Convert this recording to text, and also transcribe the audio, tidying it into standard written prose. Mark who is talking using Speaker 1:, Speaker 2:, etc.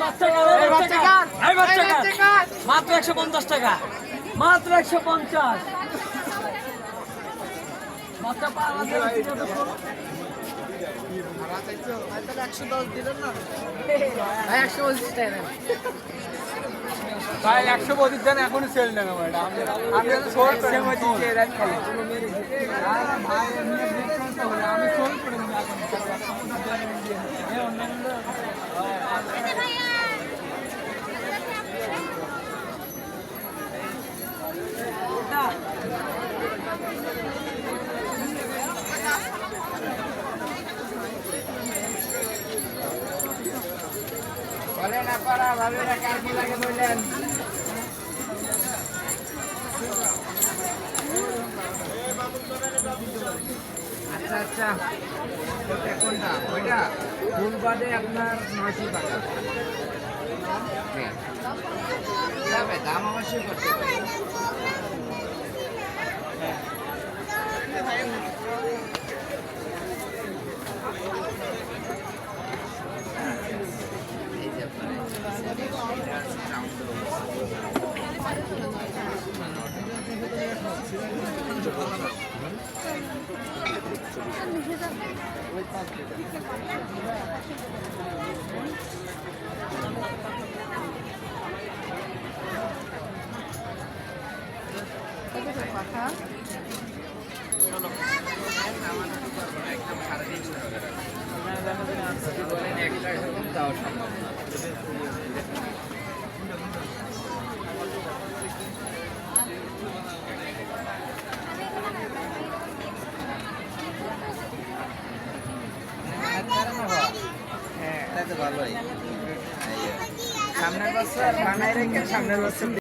Speaker 1: মাত্র 150 টাকা, মাত্র 150। বাচ্চা
Speaker 2: ভাই 125 দেন, এখনই সেল নেন আমি সোল করে আমি সোল করে বলেন আপনারা ভাবে না কার কি লাগে বললেন। আচ্ছা আচ্ছা, কোনটা ওইটা ফুল বাদে আপনার 900 টাকা যাবে, দাম অবশ্যই করতে হবে। ভালোই সামনের বছর বানাই রেখে সামনের বছর